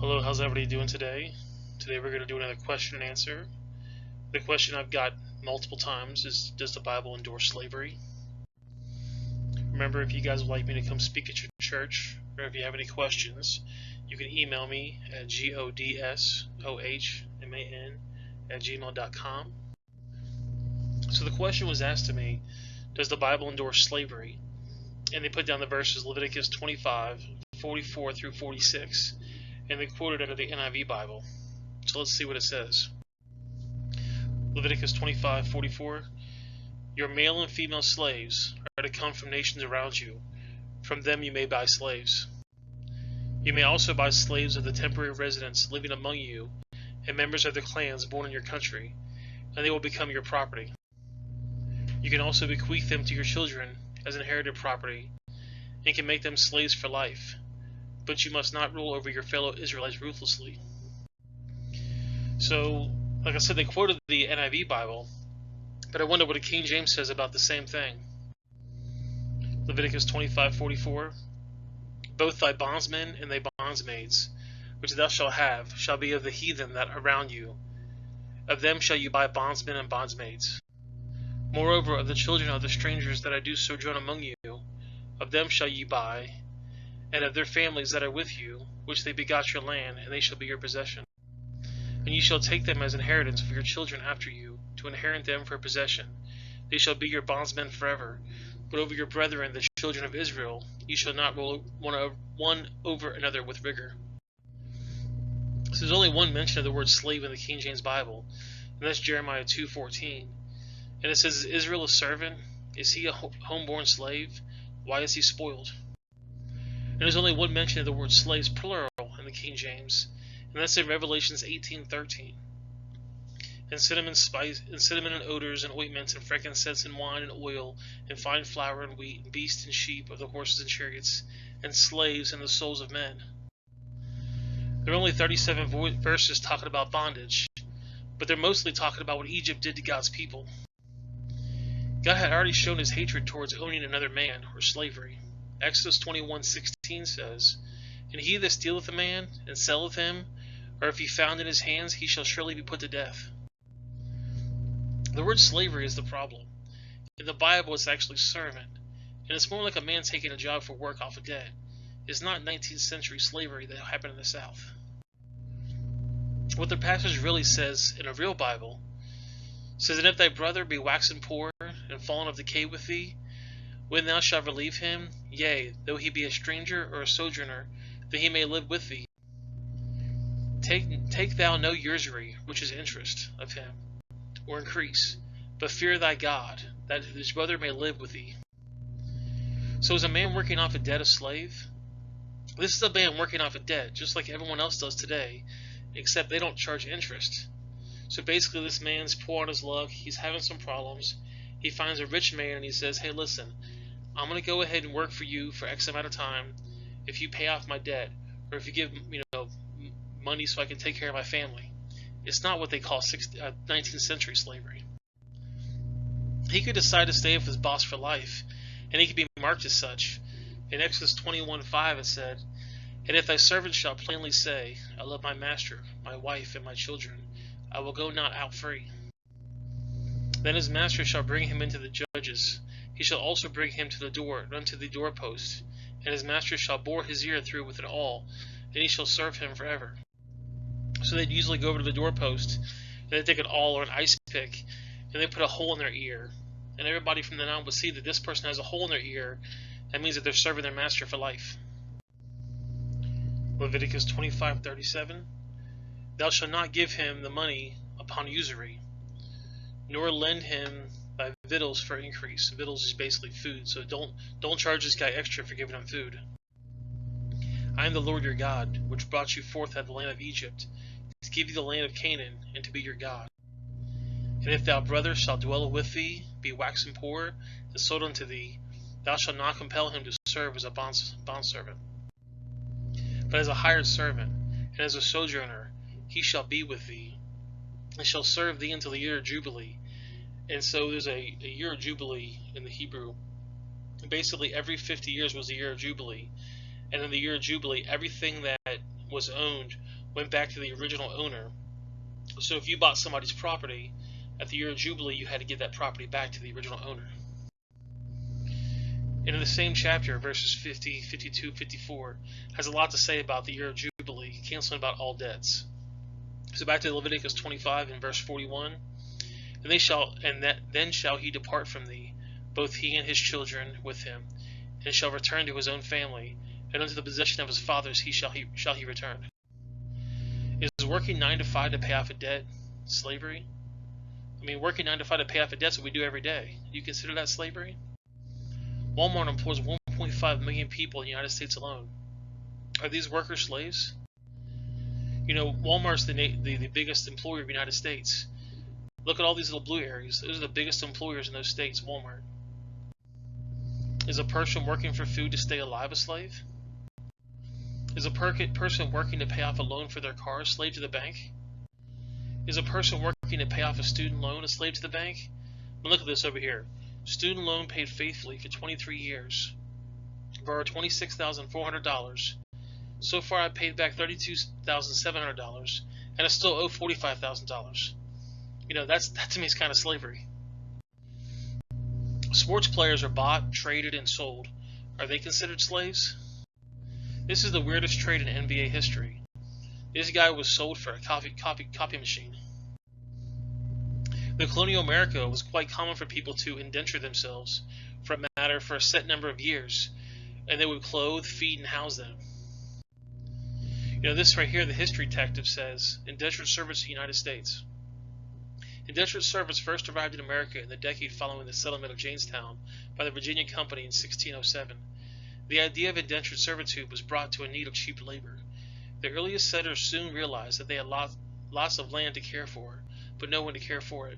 Hello, how's everybody doing today? Today we're going to do another question and answer. The question I've got multiple times is, does the Bible endorse slavery? Remember, if you guys would like me to come speak at your church, or if you have any questions, you can email me at godsohman@gmail.com. So the question was asked to me, does the Bible endorse slavery? And they put down the verses Leviticus 25:44 through 46. And they quoted out of the NIV Bible. So let's see what it says. Leviticus 25:44. Your male and female slaves are to come from nations around you. From them you may buy slaves. You may also buy slaves of the temporary residents living among you and members of the clans born in your country, and they will become your property. You can also bequeath them to your children as inherited property and can make them slaves for life. But you must not rule over your fellow Israelites ruthlessly. So, like I said, they quoted the NIV Bible, but I wonder what the King James says about the same thing. Leviticus 25:44. Both thy bondsmen and thy bondsmaids, which thou shalt have, shall be of the heathen that are around you. Of them shall you buy bondsmen and bondsmaids. Moreover, of the children of the strangers that I do sojourn among you, of them shall ye buy, and of their families that are with you, which they begot your land, and they shall be your possession. And ye shall take them as inheritance for your children after you, to inherit them for possession. They shall be your bondsmen forever. But over your brethren, the children of Israel, ye shall not rule one over another with rigor. So there's only one mention of the word slave in the King James Bible, and that's Jeremiah 2:14. And it says, is Israel a servant? Is he a homeborn slave? Why is he spoiled? And there's only one mention of the word slaves, plural, in the King James, and that's in Revelations 18:13. And cinnamon and odors and ointments and frankincense and wine and oil and fine flour and wheat and beasts and sheep of the horses and chariots and slaves and the souls of men. There are only 37 verses talking about bondage, but they're mostly talking about what Egypt did to God's people. God had already shown his hatred towards owning another man, or slavery. Exodus 21:16 says, and he that stealeth a man and selleth him, or if he found in his hands, he shall surely be put to death. The word slavery is the problem. In the Bible, it's actually servant, and it's more like a man taking a job for work off a debt. It's not 19th century slavery that happened in the South. What the passage really says in a real Bible says, and if thy brother be waxen poor and fallen of decay with thee, when thou shalt relieve him, yea, though he be a stranger or a sojourner, that he may live with thee. Take thou no usury, which is interest, of him, or increase, but fear thy God, that his brother may live with thee. So is a man working off a debt a slave? This is a man working off a debt, just like everyone else does today, except they don't charge interest. So basically this man's poor on his luck, he's having some problems, he finds a rich man and he says, hey listen, I'm going to go ahead and work for you for X amount of time if you pay off my debt, or if you give money so I can take care of my family. It's not what they call 19th century slavery. He could decide to stay with his boss for life, and he could be marked as such. In Exodus 21:5 it said, and if thy servant shall plainly say, I love my master, my wife, and my children, I will go not out free. Then his master shall bring him into the judges. He shall also bring him to the door, unto the doorpost, and his master shall bore his ear through with an awl, and he shall serve him forever. So they'd usually go over to the doorpost, and they'd take an awl or an ice pick, and they'd put a hole in their ear. And everybody from then on would see that this person has a hole in their ear. That means that they're serving their master for life. Leviticus 25:37. Thou shalt not give him the money upon usury, nor lend him thy victuals for increase. Victuals is basically food, so don't charge this guy extra for giving him food. I am the Lord your God, which brought you forth out of the land of Egypt, to give you the land of Canaan, and to be your God. And if thou brother shall dwell with thee, be waxen poor, and sold unto thee, thou shalt not compel him to serve as a bondservant, but as a hired servant, and as a sojourner, he shall be with thee, and shall serve thee until the year of Jubilee. And so there's a year of Jubilee in the Hebrew. Basically, every 50 years was a year of Jubilee. And in the year of Jubilee, everything that was owned went back to the original owner. So if you bought somebody's property, at the year of Jubilee, you had to give that property back to the original owner. And in the same chapter, verses 50, 52, 54, has a lot to say about the year of Jubilee, canceling about all debts. So back to Leviticus 25 and verse 41, then shall he depart from thee, both he and his children with him, and shall return to his own family, and unto the possession of his fathers shall he return. Is working 9 to 5 to pay off a debt slavery? I mean, working 9 to 5 to pay off a debt is what we do every day. Do you consider that slavery? Walmart employs 1.5 million people in the United States alone. Are these workers slaves? You know, Walmart's the biggest employer of the United States. Look at all these little blue areas. Those are the biggest employers in those states, Walmart. Is a person working for food to stay alive a slave? Is a person working to pay off a loan for their car a slave to the bank? Is a person working to pay off a student loan a slave to the bank? Now look at this over here. Student loan paid faithfully for 23 years. Borrowed $26,400. So far I paid back $32,700, and I still owe $45,000. You know, that to me is kind of slavery. Sports players are bought, traded, and sold. Are they considered slaves? This is the weirdest trade in NBA history. This guy was sold for a copy machine. In colonial America, it was quite common for people to indenture themselves for a set number of years, and they would clothe, feed, and house them. You know, this right here, the history detective says, indentured service in the United States. Indentured service first arrived in America in the decade following the settlement of Jamestown by the Virginia Company in 1607. The idea of indentured servitude was brought to a need of cheap labor. The earliest settlers soon realized that they had lots of land to care for, but no one to care for it.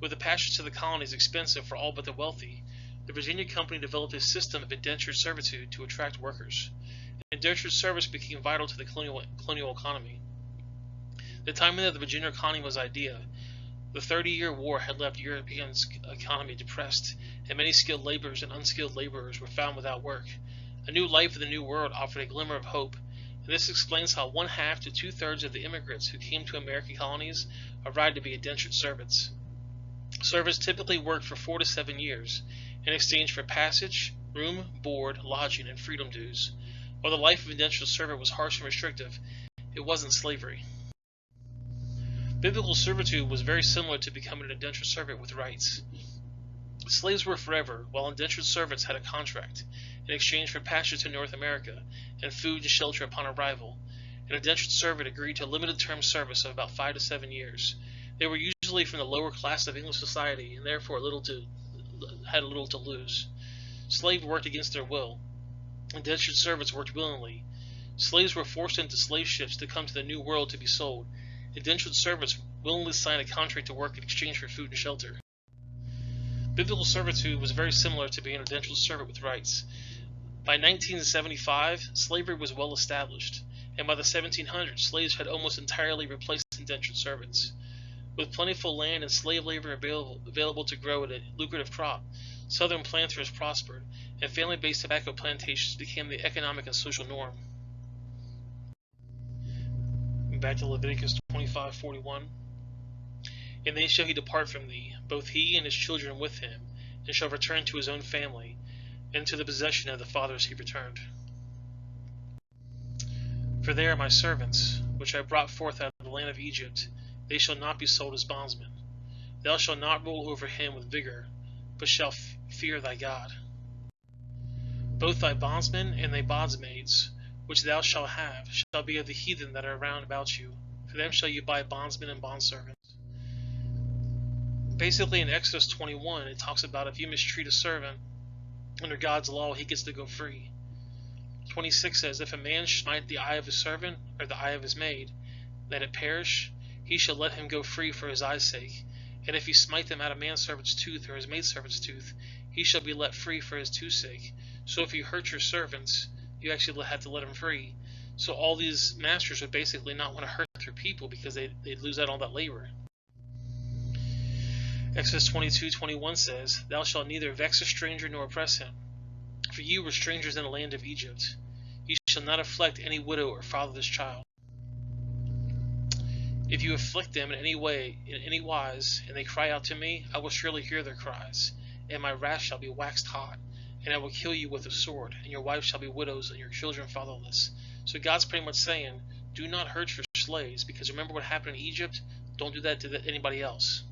With the passage to the colonies expensive for all but the wealthy, the Virginia Company developed a system of indentured servitude to attract workers. Indentured service became vital to the colonial economy. The timing of the Virginia colony was ideal. The 30-year war had left Europeans' economy depressed, and many skilled laborers and unskilled laborers were found without work. A new life in the New World offered a glimmer of hope, and this explains how 1/2 to 2/3 of the immigrants who came to American colonies arrived to be indentured servants. Servants typically worked for 4 to 7 years in exchange for passage, room, board, lodging, and freedom dues. While the life of indentured servant was harsh and restrictive, it wasn't slavery. Biblical servitude was very similar to becoming an indentured servant with rights. Slaves were forever, while indentured servants had a contract in exchange for passage to North America and food and shelter upon arrival. An indentured servant agreed to a limited term service of about 5 to 7 years. They were usually from the lower class of English society and therefore had little to lose. Slaves worked against their will. Indentured servants worked willingly. Slaves were forced into slave ships to come to the New World to be sold. Indentured servants willingly signed a contract to work in exchange for food and shelter. Biblical servitude was very similar to being an indentured servant with rights. By 1975, slavery was well established, and by the 1700s, slaves had almost entirely replaced indentured servants. With plentiful land and slave labor available to grow a lucrative crop, Southern planters prospered, and family-based tobacco plantations became the economic and social norm. Back to Leviticus 25:41. And then shall he depart from thee, both he and his children with him, and shall return to his own family, and to the possession of the fathers he returned. For they are my servants, which I brought forth out of the land of Egypt. They shall not be sold as bondsmen. Thou shalt not rule over him with vigor, but shalt fear thy God. Both thy bondsmen and thy bondsmaids, which thou shalt have, shall be of the heathen that are round about you. For them shall you buy bondsmen and bondservants. Basically, in Exodus 21, it talks about if you mistreat a servant under God's law, he gets to go free. 26 says, if a man smite the eye of his servant or the eye of his maid, that it perish, he shall let him go free for his eye's sake. And if he smite them out of manservant's tooth or his maidservant's tooth, he shall be let free for his tooth's sake. So if you hurt your servants, you actually have to let them free. So all these masters would basically not want to hurt their people because they'd lose out on that labor. Exodus 22:21 says, thou shalt neither vex a stranger nor oppress him, for you were strangers in the land of Egypt. You shall not afflict any widow or fatherless child. If you afflict them in any way, in any wise, and they cry out to me, I will surely hear their cries, and my wrath shall be waxed hot, and I will kill you with a sword, and your wives shall be widows, and your children fatherless. So God's pretty much saying, do not hurt your slaves, because remember what happened in Egypt? Don't do that to anybody else.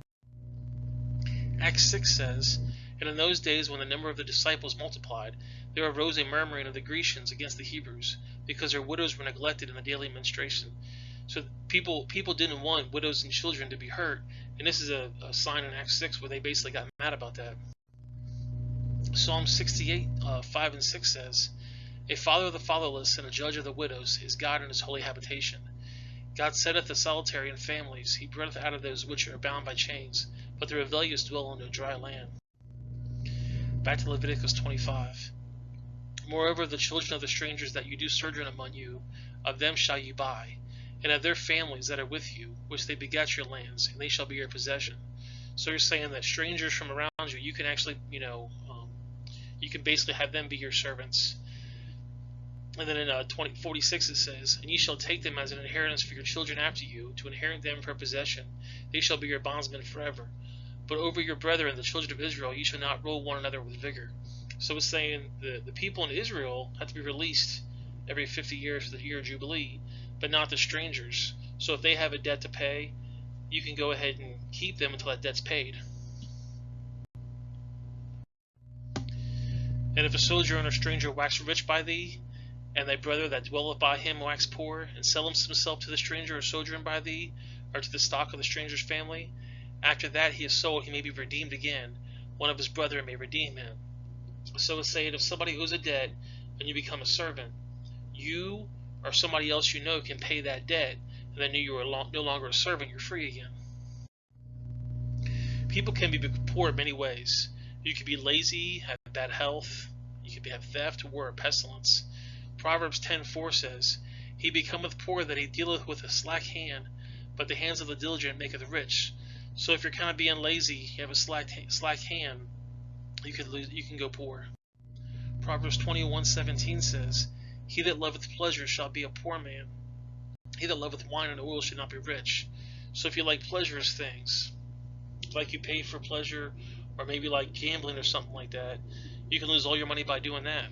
Acts 6 says, and in those days when the number of the disciples multiplied, there arose a murmuring of the Grecians against the Hebrews, because their widows were neglected in the daily ministration. So people didn't want widows and children to be hurt, and this is a sign in Acts 6 where they basically got mad about that. Psalm 68, 5 and 6 says, a father of the fatherless and a judge of the widows is God in his holy habitation. God setteth the solitary in families. He bringeth out of those which are bound by chains, but the rebellious dwell on a dry land. Back to Leviticus 25. Moreover, the children of the strangers that you do sojourn among you, of them shall you buy, and of their families that are with you, which they begat your lands, and they shall be your possession. So you're saying that strangers from around you, you can actually, you can basically have them be your servants. And then in 46 it says, and ye shall take them as an inheritance for your children after you, to inherit them for possession. They shall be your bondsmen forever. But over your brethren, the children of Israel, ye shall not rule one another with vigor. So it's saying the people in Israel have to be released every 50 years for the year of Jubilee, but not the strangers. So if they have a debt to pay, you can go ahead and keep them until that debt's paid. And if a sojourner or stranger wax rich by thee, and thy brother that dwelleth by him wax poor, and selleth himself to the stranger or sojourn by thee, or to the stock of the stranger's family, after that he is sold, he may be redeemed again. One of his brethren may redeem him. So it's saying if somebody owes a debt and you become a servant, you or somebody else you know can pay that debt, and then you are no longer a servant, you're free again. People can be poor in many ways. You could be lazy, have bad health, you could have theft, war, or pestilence. Proverbs 10:4 says, he becometh poor that he dealeth with a slack hand, but the hands of the diligent maketh rich. So if you're kind of being lazy, you have a slack hand, you can go poor. Proverbs 21:17 says, he that loveth pleasure shall be a poor man. He that loveth wine and oil shall not be rich. So if you like pleasurous things, like you pay for pleasure, or maybe like gambling or something like that, you can lose all your money by doing that.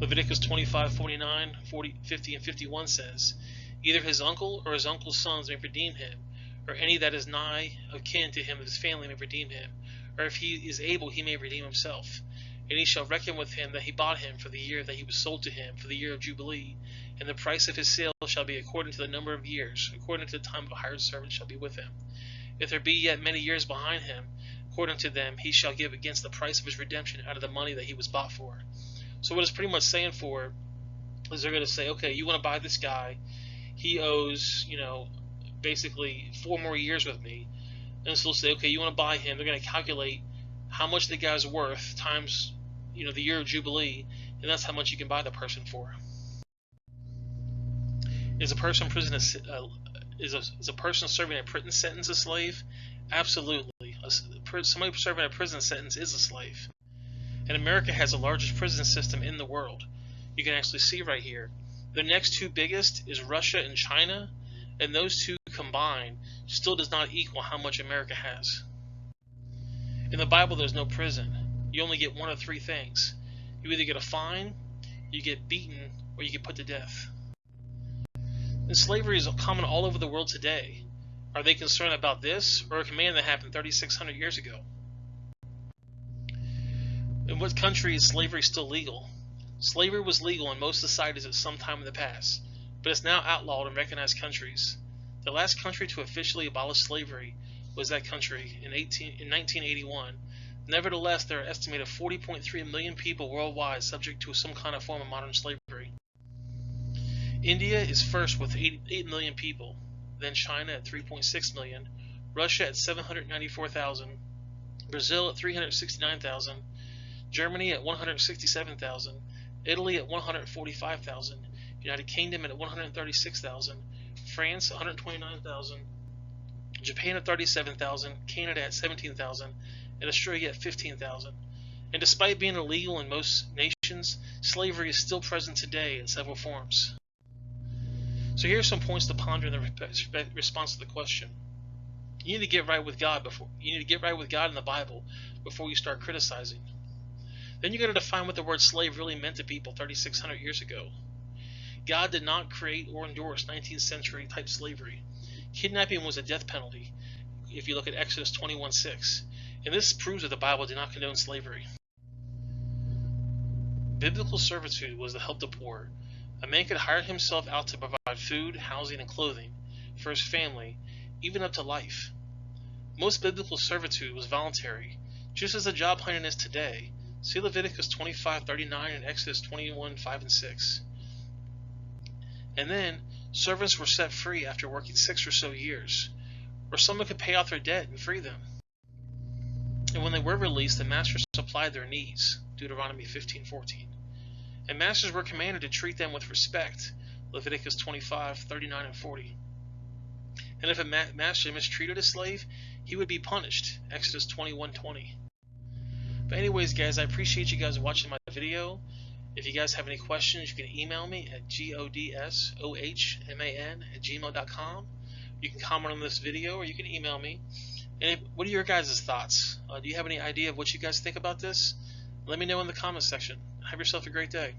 Leviticus 25:49, 40, 50, and 51 says, either his uncle or his uncle's sons may redeem him, or any that is nigh of kin to him of his family may redeem him, or if he is able he may redeem himself. And he shall reckon with him that he bought him for the year that he was sold to him, for the year of Jubilee, and the price of his sale shall be according to the number of years, according to the time of a hired servant shall be with him. If there be yet many years behind him, according to them he shall give against the price of his redemption out of the money that he was bought for. So what it's pretty much saying for is they're going to say, okay, you want to buy this guy, he owes, basically 4 more years with me. And so they'll say, okay, you want to buy him. They're going to calculate how much the guy's worth times, the year of Jubilee, and that's how much you can buy the person for. Is a person serving a prison sentence a slave? Absolutely. Somebody serving a prison sentence is a slave. And America has the largest prison system in the world. You can actually see right here. The next two biggest is Russia and China, and those two combined still does not equal how much America has. In the Bible, there's no prison. You only get one of 3 things. You either get a fine, you get beaten, or you get put to death. And slavery is common all over the world today. Are they concerned about this, or a command that happened 3,600 years ago? In what country is slavery still legal? Slavery was legal in most societies at some time in the past, but it's now outlawed in recognized countries. The last country to officially abolish slavery was that country in 1981. Nevertheless, there are estimated 40.3 million people worldwide subject to some kind of form of modern slavery. India is first with 8 million people, then China at 3.6 million, Russia at 794,000, Brazil at 369,000, Germany at 167,000, Italy at 145,000, United Kingdom at 136,000, France 129,000, Japan at 37,000, Canada at 17,000, and Australia at 15,000. And despite being illegal in most nations, slavery is still present today in several forms. So here are some points to ponder in the response to the question. You need to get right with God in the Bible before you start criticizing. Then you got to define what the word slave really meant to people 3,600 years ago. God did not create or endorse 19th century type slavery. Kidnapping was a death penalty, if you look at Exodus 21:6. And this proves that the Bible did not condone slavery. Biblical servitude was to help the poor. A man could hire himself out to provide food, housing, and clothing for his family, even up to life. Most biblical servitude was voluntary, just as the job hunting is today. See Leviticus 25:39 and Exodus 21:5 and 6. And then, servants were set free after working 6 or so years, or someone could pay off their debt and free them. And when they were released, the masters supplied their needs, Deuteronomy 15:14. And masters were commanded to treat them with respect, Leviticus 25:39 and 40. And if a master mistreated a slave, he would be punished, Exodus 21:20. But anyways, guys, I appreciate you guys watching my video. If you guys have any questions, you can email me at godsohman@gmail.com. You can comment on this video, or you can email me. And what are your guys' thoughts? Do you have any idea of what you guys think about this? Let me know in the comment section. Have yourself a great day.